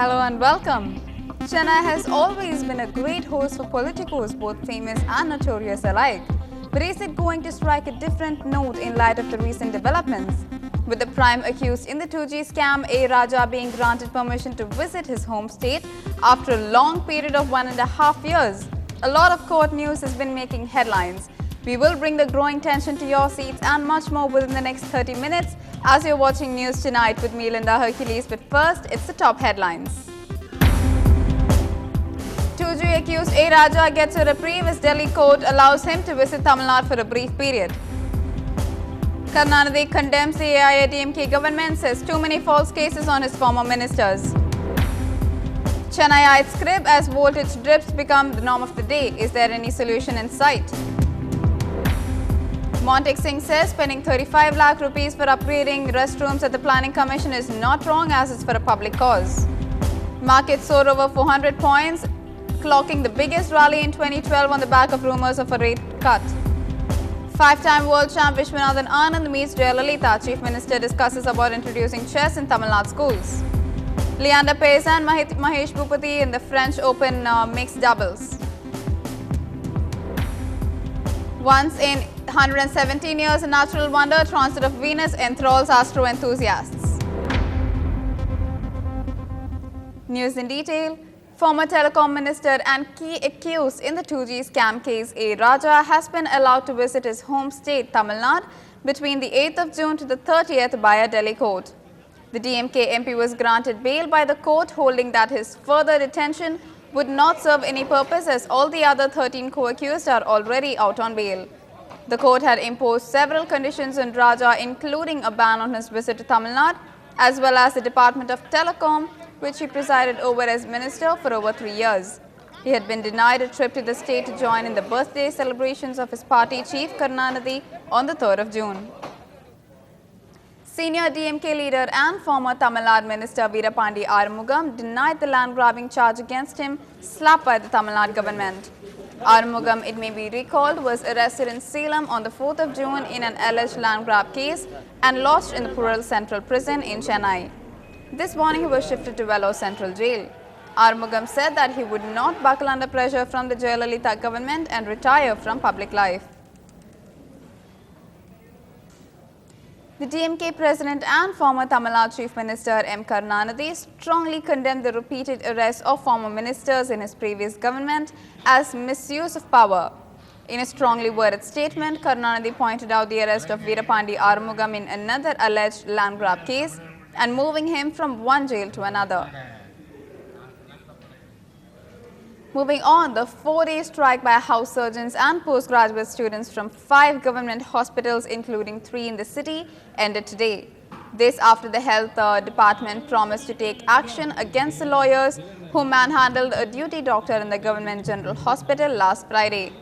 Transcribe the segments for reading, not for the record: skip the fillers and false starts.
Hello and welcome. Chennai has always been a great host for politicos, both famous and notorious alike. But is it going to strike a different note in light of the recent developments? With the prime accused in the 2G scam, A. Raja, being granted permission to visit his home state after a long period of 1.5 years. A lot of court news has been making headlines. We will bring the growing tension to your seats and much more within the next 30 minutes as you're watching News Tonight with me, Linda Hercules. But first, it's the top headlines. 2G accused A. Raja gets a reprieve as Delhi court allows him to visit Tamil Nadu for a brief period. Karnataka condemns the AIADMK government, says too many false cases on his former ministers. Chennai's crib as voltage drips become the norm of the day. Is there any solution in sight? Montek Singh says spending 35 lakh rupees for upgrading restrooms at the Planning Commission is not wrong as it's for a public cause. Markets soared over 400 points, clocking the biggest rally in 2012 on the back of rumors of a rate cut. Five-time world champ Vishwanathan Anand meets Jayalalitha. Chief Minister discusses about introducing chess in Tamil Nadu schools. Leander Paes and Mahesh Bhupati in the French Open mixed doubles. Once in 117 years, a natural wonder, transit of Venus enthralls astro enthusiasts. News in detail. Former telecom minister and key accused in the 2G scam case, A. Raja, has been allowed to visit his home state, Tamil Nadu, between the 8th of June to the 30th by a Delhi court. The DMK MP was granted bail by the court, holding that his further detention would not serve any purpose as all the other 13 co-accused are already out on bail. The court had imposed several conditions on Raja, including a ban on his visit to Tamil Nadu, as well as the Department of Telecom, which he presided over as minister for over 3 years. He had been denied a trip to the state to join in the birthday celebrations of his party chief, Karnataka, on the 3rd of June. Senior DMK leader and former Tamil Nadu minister Veerapandi Arumugam denied the land-grabbing charge against him slapped by the Tamil Nadu government. Arumugam, it may be recalled, was arrested in Salem on the 4th of June in an alleged land grab case and lodged in the Pural Central Prison in Chennai. This morning, he was shifted to Vellore Central Jail. Arumugam said that he would not buckle under pressure from the Jayalalitha government and retire from public life. The DMK president and former Tamil Nadu Chief Minister M. Karunanidhi strongly condemned the repeated arrests of former ministers in his previous government as misuse of power. In a strongly worded statement, Karunanidhi pointed out the arrest of Veerapandi Arumugam in another alleged land grab case and moving him from one jail to another. Moving on, the 4-day strike by house surgeons and postgraduate students from 5 government hospitals, including 3 in the city, ended today. This after the health department promised to take action against the lawyers who manhandled a duty doctor in the government general hospital last Friday.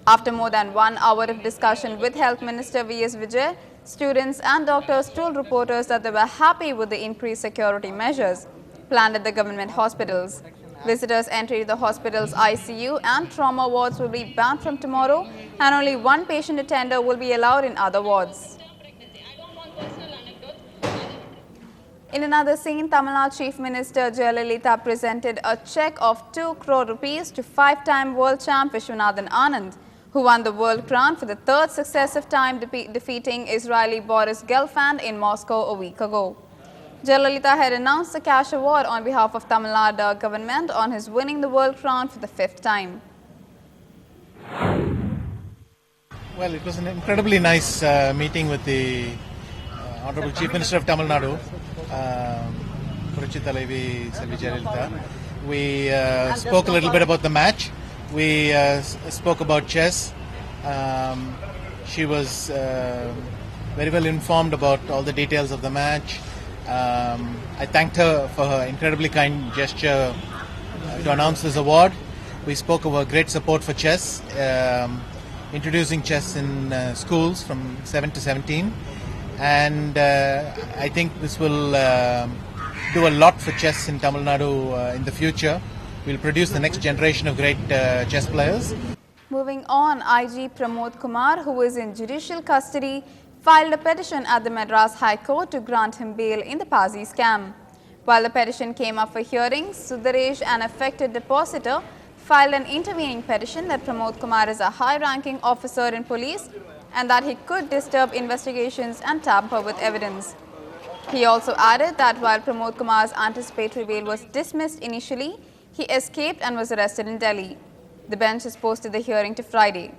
After more than 1 hour of discussion with Health Minister V.S. Vijay, students and doctors told reporters that they were happy with the increased security measures planned at the government hospitals. Visitors entry the hospital's ICU and trauma wards will be banned from tomorrow, and only one patient attender will be allowed in other wards. In another scene, Tamil Nadu Chief Minister Jayalalitha presented a cheque of 2 crore rupees to 5-time world champ Vishwanathan Anand, who won the world crown for the 3rd successive time, defeating Israeli Boris Gelfand in Moscow a week ago. Jayalalitha had announced the cash award on behalf of Tamil Nadu government on his winning the world crown for the 5th time. Well, it was an incredibly nice meeting with the Honorable Chief Minister of Tamil Nadu, Puruchi Thalaivi Selvi Jayalalitha. We spoke a little bit about the match. We spoke about chess. She was very well informed about all the details of the match. I thanked her for her incredibly kind gesture to announce this award. We spoke of her great support for chess, introducing chess in schools from 7 to 17. And I think this will do a lot for chess in Tamil Nadu in the future. We'll produce the next generation of great chess players. Moving on, IG Pramod Kumar, who is in judicial custody, filed a petition at the Madras High Court to grant him bail in the Pazzi scam. While the petition came up for hearing, Sudaresh, an affected depositor, filed an intervening petition that Pramod Kumar is a high-ranking officer in police and that he could disturb investigations and tamper with evidence. He also added that while Pramod Kumar's anticipatory bail was dismissed initially, he escaped and was arrested in Delhi. The bench has posted the hearing to Friday.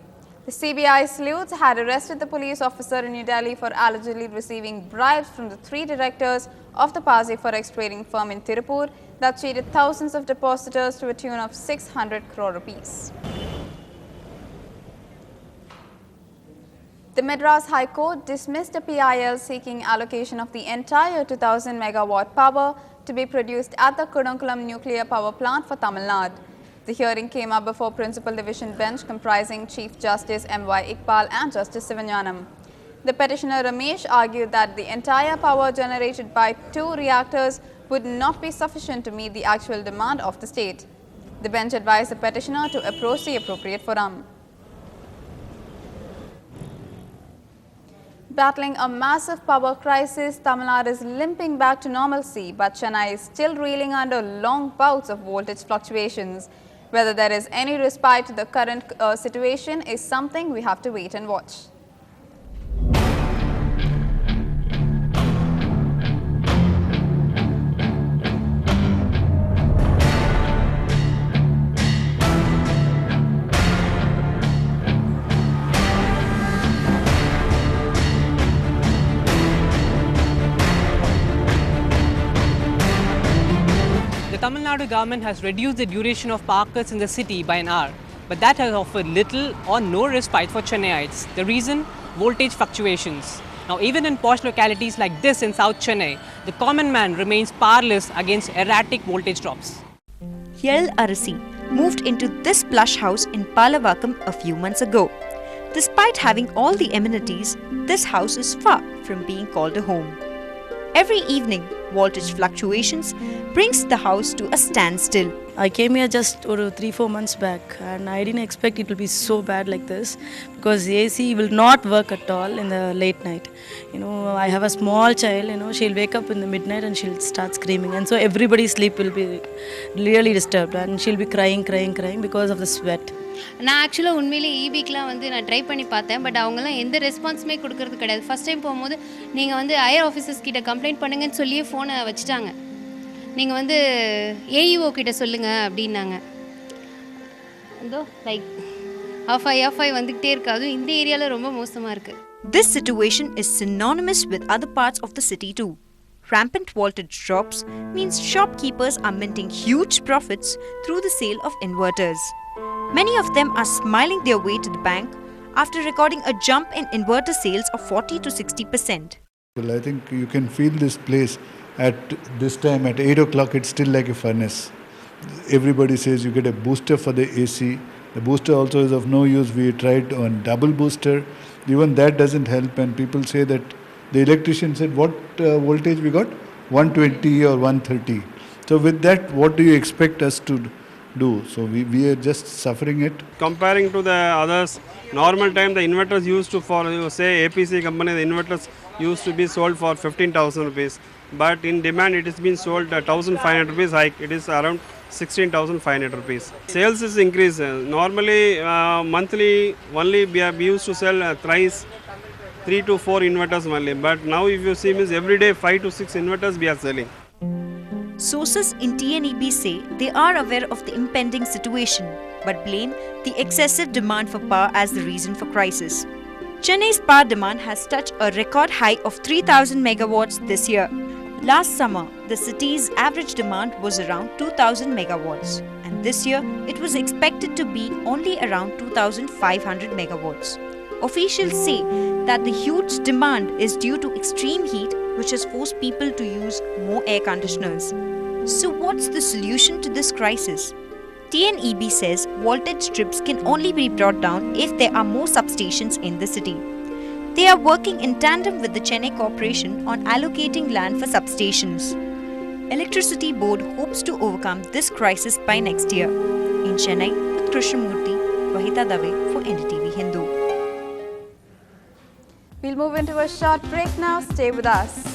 The CBI sleuths had arrested the police officer in New Delhi for allegedly receiving bribes from the 3 directors of the Pasi Forex trading firm in Tirupur that cheated thousands of depositors to a tune of 600 crore rupees. The Madras High Court dismissed a PIL seeking allocation of the entire 2000 megawatt power to be produced at the Kudunkulam nuclear power plant for Tamil Nadu. The hearing came up before Principal Division Bench comprising Chief Justice M.Y. Iqbal and Justice Sivanyanam. The petitioner Ramesh argued that the entire power generated by 2 reactors would not be sufficient to meet the actual demand of the state. The bench advised the petitioner to approach the appropriate forum. Battling a massive power crisis, Tamil Nadu is limping back to normalcy, but Chennai is still reeling under long bouts of voltage fluctuations. Whether there is any respite to the current situation is something we have to wait and watch. The Tamil Nadu government has reduced the duration of power cuts in the city by an hour, but that has offered little or no respite for Chennaiites. The reason? Voltage fluctuations. Now, even in posh localities like this in South Chennai, the common man remains powerless against erratic voltage drops. Yel Arasi moved into this plush house in Palavakkam a few months ago. Despite having all the amenities, this house is far from being called a home. Every evening, voltage fluctuations brings the house to a standstill. I came here just 3-4 months back and I didn't expect it will be so bad like this because the AC will not work at all in the late night. I have a small child, she'll wake up in the midnight and she'll start screaming, and so everybody's sleep will be really disturbed and she'll be crying because of the sweat. நான் ஆக்சுவலாக உண்மையிலே ஈபிக்கெலாம் நான் try பண்ணி பார்த்தேன், but அவங்களாம் எந்த ரெஸ்பான்ஸுமே கொடுக்கறது கிடையாது. ஃபஸ்ட் டைம் போகும்போது நீங்கள் ஹையர் ஆஃபீஸர்ஸ் கிட்ட கம்ப்ளைண்ட் பண்ணுங்கன்னு சொல்லியே ஃபோனை வச்சுட்டாங்க. நீங்கள் ஏஇஓ கிட்ட சொல்லுங்கள் அப்படின்னாங்க. இதோ லைக் ஆஃப் ஆஃப் வந்துக்கிட்டே இருக்கு. அதுவும் இந்த ஏரியாவில் ரொம்ப மோசமாக இருக்குது. This situation is synonymous with other parts of the city too. Rampant voltage drops means shopkeepers are minting huge profits through the sale of inverters. Many of them are smiling their way to the bank after recording a jump in inverter sales of 40 to 60%. Well, I think you can feel this place at this time at 8 o'clock, it's still like a furnace. Everybody says you get a booster for the AC. The booster also is of no use. We tried on double booster. Even that doesn't help, and people say that the electrician said, what voltage we got? 120 or 130. So with that, what do you expect us to do? So we are just suffering it. Comparing to the others, normal time the inverters used to, for say APC company, the inverters used to be sold for 15,000 rupees. But in demand it is being sold at 1,500 rupees hike. It is around 16,500 rupees. Sales is increased. Normally monthly only we used to sell thrice 3 to 4 inverters only. But now if you see means every day 5 to 6 inverters we are selling. Sources in TNEB say they are aware of the impending situation, but blame the excessive demand for power as the reason for crisis. Chennai's power demand has touched a record high of 3,000 megawatts this year. Last summer, the city's average demand was around 2,000 megawatts, and this year it was expected to be only around 2,500 megawatts. Officials say that the huge demand is due to extreme heat, which has forced people to use more air conditioners. So what's the solution to this crisis? TNEB says voltage strips can only be brought down if there are more substations in the city. They are working in tandem with the Chennai Corporation on allocating land for substations. Electricity Board hopes to overcome this crisis by next year. In Chennai, with Krishnamurthy, Vahita Dave for NDTV Hindu. We'll move into a short break now. Stay with us.